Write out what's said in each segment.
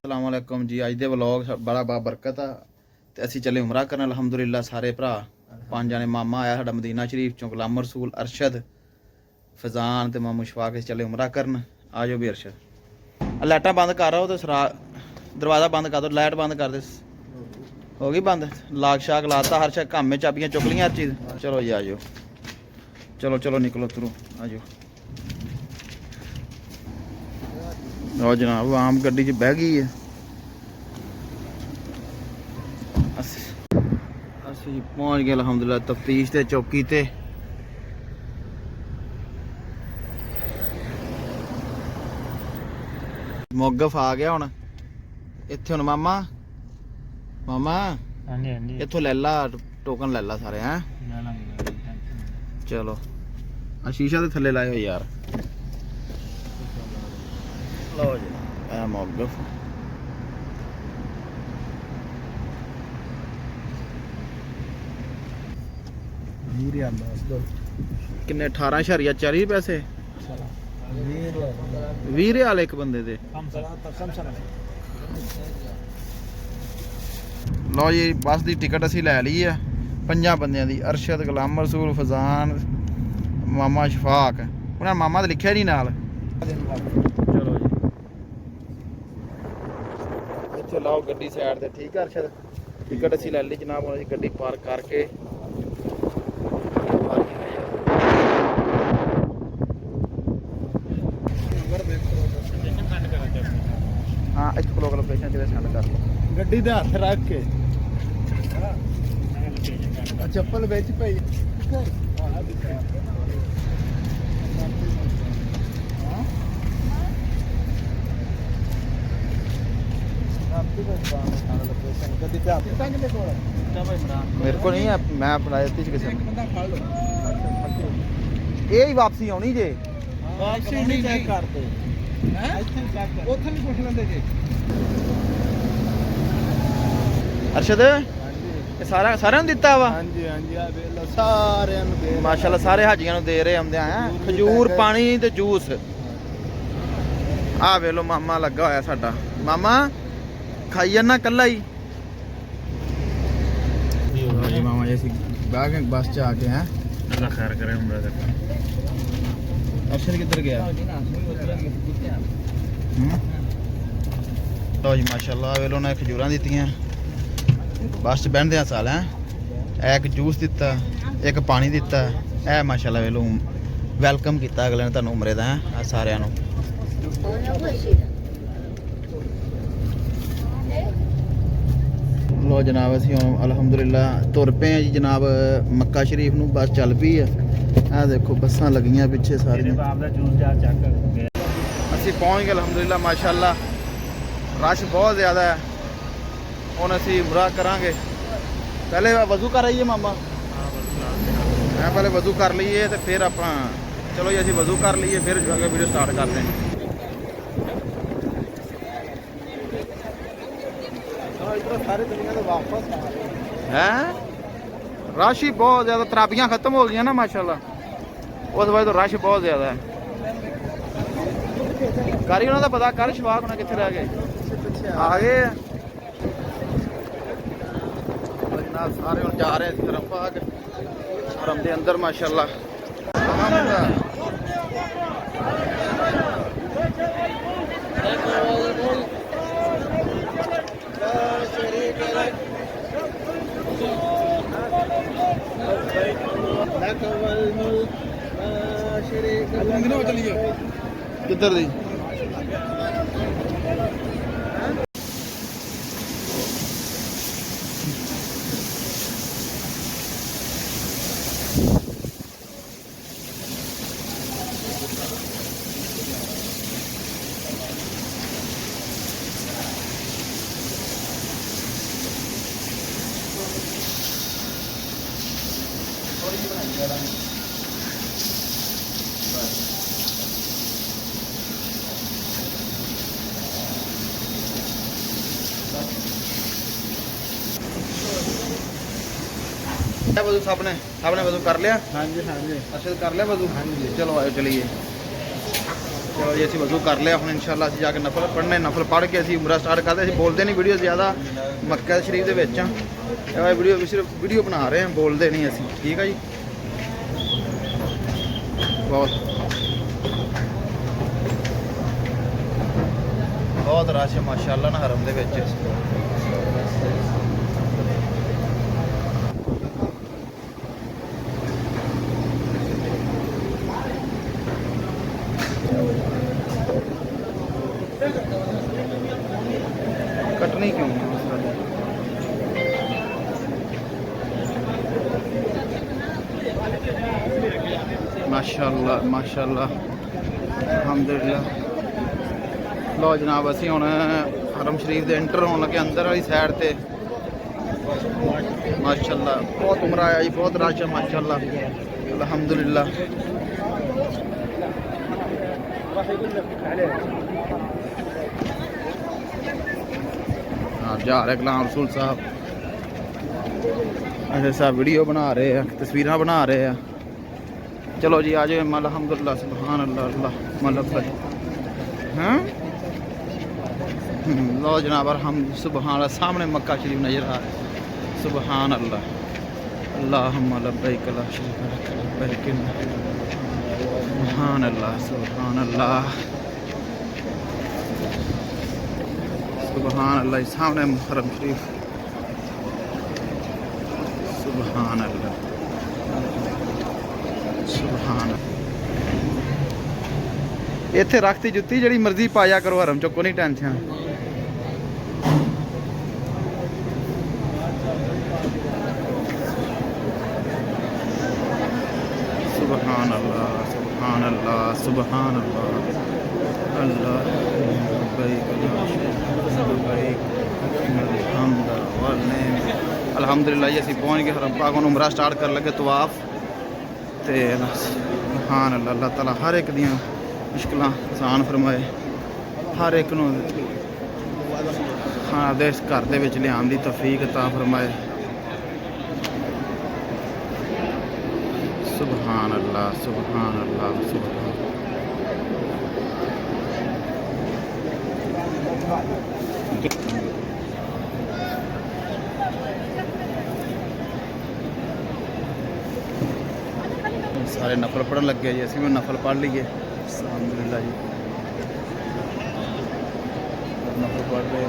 अस्सलामुअलैकुम जी। अज दे व्लॉग बड़ा बाबरकत आ ते असीं चले उमरा करन अलहमदुलिल्लाह। सारे भरा 5 जने, मामा आया साडा मदीना शरीफ चों, गुलाम रसूल, अरशद, फैजान ते मामू शफाक चले उमरा करन। आ जाओ भी अरशद, लाइटां बंद कर रहा हो तो दरवाज़ा बंद कर दो, लाइट बंद कर दे। हो गई बंद, लाग शाग लाता, हर शा काम में चाबियां चुक लियां, हर चीज़। चलो जी आ जाओ, चलो चलो निकलो तुरो, आ जाओ। लो जनाब आम गड्डी च बह गई है। ਅਸੀਂ ਪਹੁੰਚ ਗਏ ਅਲਹਮਦੁਲਿल्लाह ਤਫਤੀਸ਼ ਤੇ ਚੌਕੀ ਤੇ। ਮੌਕਫ ਆ ਗਿਆ ਹੁਣ ਇੱਥੇ। ਹੁਣ ਮਾਮਾ ਹਾਂਜੀ ਹਾਂਜੀ ਇੱਥੋਂ ਲੈ ਲਾ ਟੋਕਨ, ਲੈ ਲਾ ਸਾਰੇ। ਹੈ ਲੈ ਲਾਂਗੇ। ਚਲੋ ਆ ਸ਼ੀਸ਼ਾ ਦੇ ਥੱਲੇ ਲਾਏ ਹੋਏ ਯਾਰ। ਲਓ ਜੀ ਇਹ ਮੌਕਫ। ਕਿੰਨੇ 18.40 ਪੈਸੇ 20 ਰਿਆਲ ਇੱਕ ਬੰਦੇ ਦੇ। ਲਓ ਜੀ ਬੱਸ ਦੀ ਟਿਕਟ ਅਸੀਂ ਲੈ ਲਈ ਆ 5 ਬੰਦਿਆਂ ਦੀ। ਅਰਸ਼ਦ, ਗੁਲਾਮ ਰਸੂਲ, ਫਜ਼ਾਨ, ਮਾਮਾ ਸ਼ਫਾਕ। ਉਹਨਾਂ ਮਾਮਾ ਤਾਂ ਲਿਖਿਆ ਨਹੀਂ ਨਾਲ। ਚਲੋ ਜੀ ਇੱਥੇ ਲਾਓ ਗੱਡੀ ਸਾਈਡ ਤੇ, ਠੀਕ ਆ ਅਰਸ਼ਦ। ਟਿਕਟ ਅਸੀਂ ਲੈ ਲਈ ਜਨਾਬ। ਹੁਣ ਅਸੀਂ ਗੱਡੀ ਪਾਰਕ ਕਰਕੇ हाँ इस लोकेशन से सेंड कर लो। ਗੱਡੀ ਦੇ ਹੱਥ ਰੱਖ ਕੇ ਚੱਪਲ ਵਿੱਚ ਪਈ। मेरे को नहीं है, मैं अपना किसी ये ही वापसी आनी जे। ਵਾਪਸੀ ਨਹੀਂ ਚੈੱਕ ਕਰਦੇ ਹੈ, ਇੱਥੇ ਚੈੱਕ ਕਰ, ਉੱਥੇ ਵੀ ਪੁੱਛ ਲੈਂਦੇ ਜੀ। अरशद ये सारे दिता वा। ਹਾਂਜੀ ਹਾਂਜੀ ਆ ਵੇਖ ਲਓ ਸਾਰਿਆਂ ਨੂੰ ਦੇ माशाल्लाह सारे हाजियां ਨੂੰ दे रहे आंदे हैं। खजूर, पानी ते जूस। आ वे लो मामा लगा होया साडा। मामा खाई जाना कल्ला ही। मामा जैसी बैग बस च आके हैं। ਅੱਲਾ ਖੈਰ ਕਰੇ ਉਮਰ ਦਾ। अरशद किधर गया? लो जी माशाल्लाह वे लो ने खजूरां दित्तियां। बस च बहन साल है। एक जूस दिता, एक पानी दिता। ए माशाल्लाह वे लो वैलकम किया अगले ने तुहानू उमरे दा है सारिਆਂ ਨੂੰ। लो जनाब असीं हुण अलहमदुलिल्लाह तुर पे हैं जी जनाब मक्का शरीफ नूं। बस चल पई है। आ देखो बसां लगियां पिछे सारियां। ਬਾਪ ਦਾ ਜੂਸ ਜਾ ਚੱਕ ਕੇ ਅਸੀਂ ਪਹੁੰਚ ਗਏ ਅਲਹਮਦੁਲਿल्लाह ਮਾਸ਼ਾਅੱਲਾ। रश बहुत ज़्यादा है। ਹੁਣ ਅਸੀਂ ਉਮਰਾ ਕਰਾਂਗੇ। पहले वजू कर आइए मामा। मैं पहले वजू कर लीए तो फिर अपना चलो जी असी वजू कर लीए फिर जो है वीडियो स्टार्ट करते हैं। ਸਾਰੀ ਦੁਨੀਆ ਤੋਂ ਵਾਪਸ है रश ही बहुत ज़्यादा। तराबियाँ ख़त्म हो गई ना माशाल्लाह, उस वजह तो रश बहुत ज़्यादा है। कारी उन्होंने का पता कर शफाक होना कितने रह गए? आ गए सारे हम जा रहे हैं तरफ हरम के अंदर माशाल्लाह। किधर दी वजू सबने वजू कर लिया। हाँ जी हाँ जी अरशद कर लिया वजू। हाँ जी चलो आयो चलिए। चलो जी असं वजू कर लिया हम इंशाल्लाह असं जाके नफल पढ़ने नफल पढ़ के असं उमरा स्टार्ट करते असं बोलते नहीं वीडियो ज़्यादा मक्का शरीफ के वीडियो सिर्फ वीडियो बना रहे हैं बोलते नहीं असी ठीक है जी बहुत रश है माशाअल्लाह ना हरम दे विच कटनी क्यों माशाअल्लाह माशाअल्लाह अल्हम्दुलिल्लाह लो जनाब असी हुण हरम शरीफ दे एंटर होने लगे अंदर वाली साइड ते माशाअल्लाह बहुत उमरा आया जी बहुत रश है माशाअल्लाह अल्हम्दुलिल्लाह हाँ जा रहे गुलाम रसूल साहब ऐसे साहब वीडियो बना रहे हैं तस्वीरें बना रहे हैं चलो जी आज अल्हम्दुलिल्लाह सुभान अल्लाह अल्लाह मतलब हाँ लो जनाब हम सुभान अल्लाह सामने मक्का शरीफ नजर आ रहा है सुभान अल्लाह अल्लाहुम्मा लब्बैक ला शरीका लक लब्बैक सुभान अल्लाह सुभान अल्लाह सुभान अल्लाह सामने हरम शरीफ सुभान अल्लाह सुभान इत्थे रखती जुत्ती जिहड़ी मर्जी पाया करो हरम चो कोई टेंशन सुभान अल्लाह सुभान अल्लाह सुभान अल्लाह अल्लाह अल्हम्दुलिल्लाह जी असीं पहुँच गए हरम पाक उमरा स्टार्ट कर लगे तवाफ ते सुभान अल्लाह अल्लाह ताला हर एक दियां मुश्किलां आसान फरमाए हर एक नूं खाना दे घर दे विच लियाउण दी तौफीक अता फरमाए सुभान अल्लाह सुभान अल्लाह सुभान सारे नफल पढ़न लग गए जी असीं भी नफल पढ़ लीए अल्हम्दुलिल्लाह जी नफल पढ़ रहे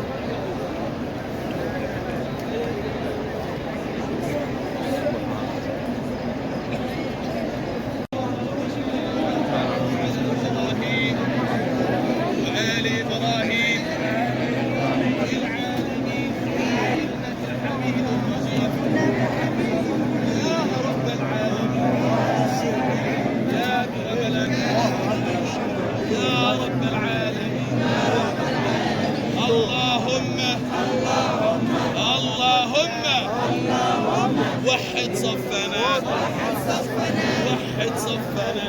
وحد صفنا وحد صفنا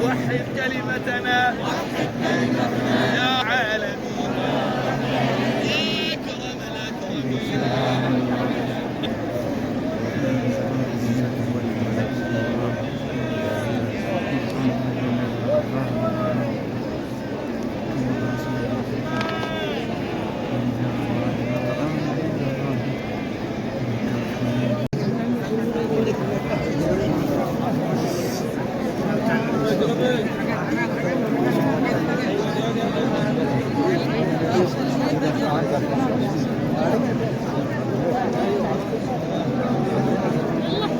وحد كلمتنا يا عالمين يا أكرم الأكرمين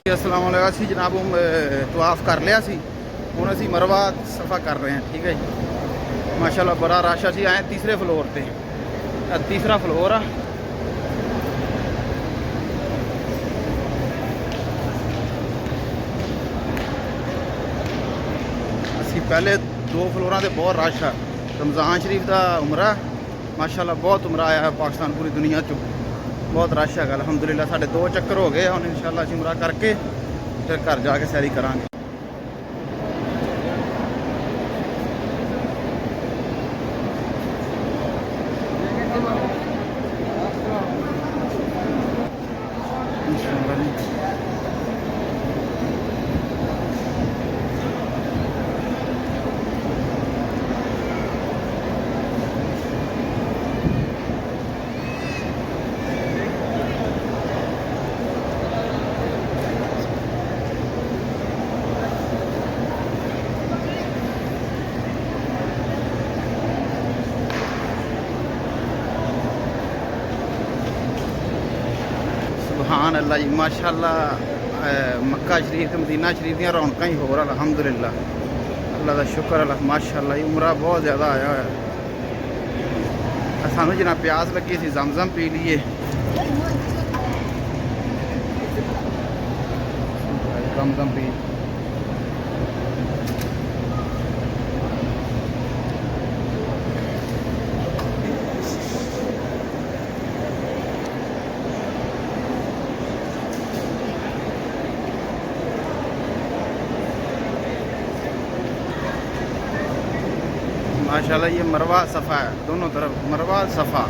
अस्सलाम वालेकुम असी जनाब तवाफ कर लिया सी हुण असी मरवा सफ़ा कर रहे हैं ठीक है जी माशाल्लाह बड़ा रश असी आए तीसरे फ्लोर पे तीसरा फ्लोर आ असी पहले दो फ्लोरां ते बहुत रश है रमज़ान शरीफ का उमरा माशाल्लाह बहुत उमरा आया है पाकिस्तान पूरी दुनिया चो बहुत रश है अल्हम्दुलिल्लाह साढ़े 2 चक्कर हो गए हम इंशाल्लाह असीं उमरा करके फिर घर जाके सैरी करांगे सुभान अल्लाह जी माशाअल्लाह मक्का शरीफ ते मदीना शरीफ दी रौनकां ही होर अलहमदुलिल्लाह अल्लाह दा शुक्र अल्लाह माशाअल्लाह जी उमरा बहुत ज़्यादा आया होया सानू जिन्ना प्यास लगी सी जमजम पी लीए जमजम पी माशाल्लाह ये मरवा सफ़ा है दोनों तरफ मरवा सफ़ा